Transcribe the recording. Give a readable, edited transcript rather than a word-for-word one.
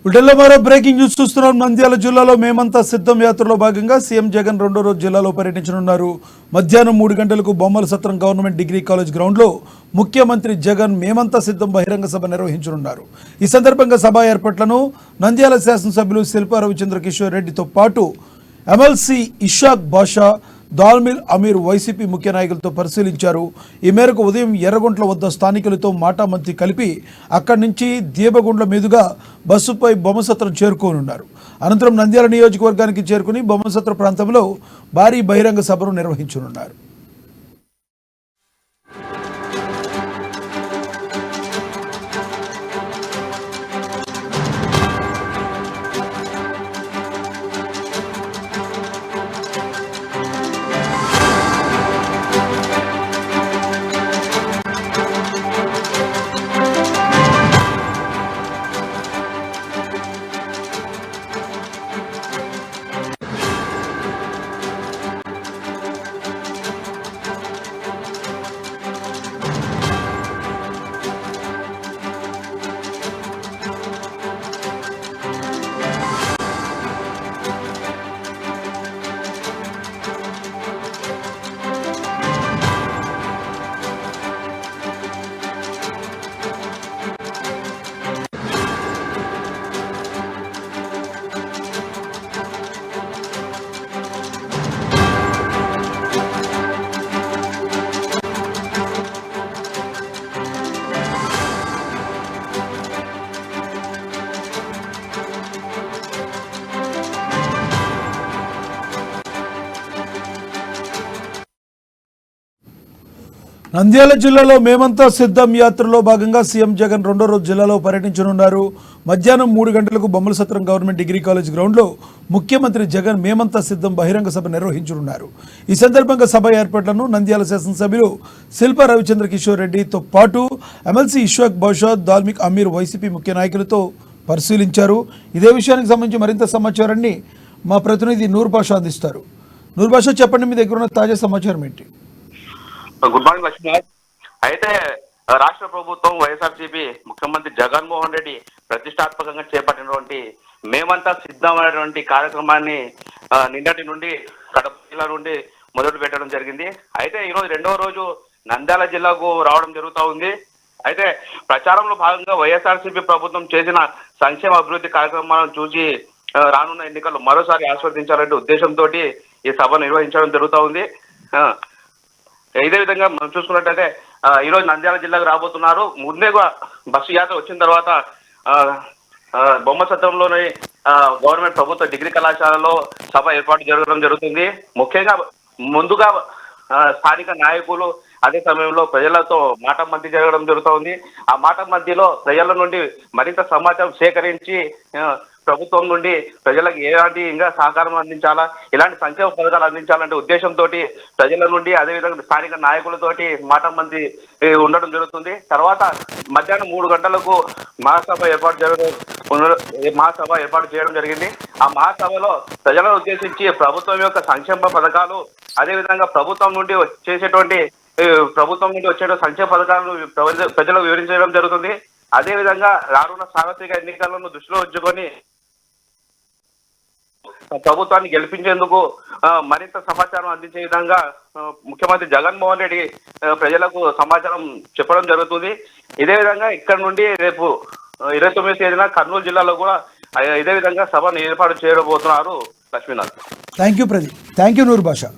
వీటిల్లో మరో breaking news చూస్తున్నాం. నంద్యాల జిల్లాలో మేమంతా సిద్ధం యాత్రలో భాగంగా సీఎం జగన్ రెండో రోజు జిల్లాలో పర్యటించనున్నారు. మధ్యాహ్నం 3 గంటలకు బొమ్మల సత్రం గవర్నమెంట్ డిగ్రీ కాలేజ్ గ్రౌండ్లో ముఖ్యమంత్రి జగన్ మేమంతా సిద్ధం బహిరంగ సభ నిర్వహించనున్నారు. ఈ సందర్భంగా సభ ఏర్పాట్లను నంద్యాల శాసనసభ్యులు శిల్పా రవిచంద్ర కిషోర్ రెడ్డితో పాటు ఎమ్మెల్సీ ఇషాక్ బాషా, దాల్మిల్ అమీర్ వైసీపీ ముఖ్య నాయకులతో పరిశీలించారు. ఈ మేరకు ఉదయం ఎర్రగుంట్ల వద్ద స్థానికులతో మాటామంతి కలిపి అక్కడి నుంచి దీపగుండ్ల మీదుగా బస్సుపై బొమ్మసత్రం చేరుకోనున్నారు. అనంతరం నంద్యాల నియోజకవర్గానికి చేరుకుని బొమ్మసత్ర ప్రాంతంలో భారీ బహిరంగ సభను నిర్వహించనున్నారు. నంద్యాల జిల్లాలో మేమంతా సిద్ధం యాత్రలో భాగంగా సీఎం జగన్ రెండో రోజు జిల్లాలో పర్యటించనున్నారు. మధ్యాహ్నం 3 గంటలకు బొమ్మల సత్రం గవర్నమెంట్ డిగ్రీ కాలేజ్ గ్రౌండ్లో ముఖ్యమంత్రి జగన్ మేమంతా సిద్ధం బహిరంగ సభ నిర్వహించనున్నారు. ఈ సందర్భంగా సభ ఏర్పాట్లను నంద్యాల శాసనసభ్యులు శిల్పా రవిచంద్ర కిషోర్ రెడ్డితో పాటు ఎమ్మెల్సీ ఇషాక్ బాషా, దాల్మిల్ అమీర్ వైసీపీ ముఖ్య నాయకులతో పరిశీలించారు. ఇదే విషయానికి సంబంధించి మరింత సమాచారాన్ని మా ప్రతినిధి నూర్ బాషా అందిస్తారు. నూర్ బాషా, చెప్పండి, మీ దగ్గర ఉన్న తాజా సమాచారం ఏంటి? Good morning Lakshminath. అయితే రాష్ట్ర ప్రభుత్వం వైఎస్ఆర్సీపీ ముఖ్యమంత్రి జగన్మోహన్ రెడ్డి ప్రతిష్టాత్మకంగా చేపట్టినటువంటి మేమంతా సిద్ధమైనటువంటి కార్యక్రమాన్ని నిన్నటి నుండి కడప జిల్లా నుండి మొదలు పెట్టడం జరిగింది. అయితే ఈరోజు రెండవ రోజు నంద్యాల జిల్లాకు రావడం జరుగుతూ ఉంది. అయితే ప్రచారంలో భాగంగా వైఎస్ఆర్సీపీ ప్రభుత్వం చేసిన సంక్షేమ అభివృద్ధి కార్యక్రమాలను చూసి రానున్న ఎన్నికల్లో మరోసారి ఆస్వాదించాలనే ఉద్దేశంతో ఈ సభ నిర్వహించడం జరుగుతూ ఉంది. ఇదే విధంగా మనం చూసుకున్నట్టయితే ఈరోజు నంద్యాల జిల్లాకు రాబోతున్నారు. ముందేగా బస్సు యాత్ర వచ్చిన తర్వాత బొమ్మ సత్రంలోని గవర్నమెంట్ ప్రభుత్వ డిగ్రీ కళాశాలలో సభ ఏర్పాటు జరగడం జరుగుతుంది. ముఖ్యంగా ముందుగా స్థానిక నాయకులు అదే సమయంలో ప్రజలతో మాట మధ్య జరగడం జరుగుతుంది. ఆ మాట మధ్యలో ప్రజల నుండి మరింత సమాచారం సేకరించి ప్రభుత్వం నుండి ప్రజలకు ఎలాంటి ఇంకా సహకారం అందించాలా, ఇలాంటి సంక్షేమ పథకాలు అందించాలంటే ఉద్దేశంతో ప్రజల నుండి అదేవిధంగా స్థానిక నాయకులతోటి మాట మంది ఉండడం జరుగుతుంది. తర్వాత మధ్యాహ్నం 3 గంటలకు మహాసభ ఏర్పాటు చేయడం జరిగింది. ఆ మహాసభలో ప్రజలను ఉద్దేశించి ప్రభుత్వం యొక్క సంక్షేమ పథకాలు అదేవిధంగా ప్రభుత్వం నుండి వచ్చే సంక్షేమ పథకాలను ప్రజలకు వివరించడం జరుగుతుంది. అదేవిధంగా రానున్న సార్వత్రిక ఎన్నికలను దృష్టిలో ఉంచుకొని ప్రభుత్వాన్ని గెలిపించేందుకు మరింత సమాచారం అందించే విధంగా ముఖ్యమంత్రి జగన్మోహన్ రెడ్డి ప్రజలకు సమాచారం చెప్పడం జరుగుతుంది. ఇదే విధంగా ఇక్కడ నుండి రేపు 29వ తేదీన కర్నూలు జిల్లాలో కూడా ఇదే విధంగా సభను ఏర్పాటు చేయబోతున్నారు. Lakshminath. Thank you Pradeep. Thank you Noor Basha.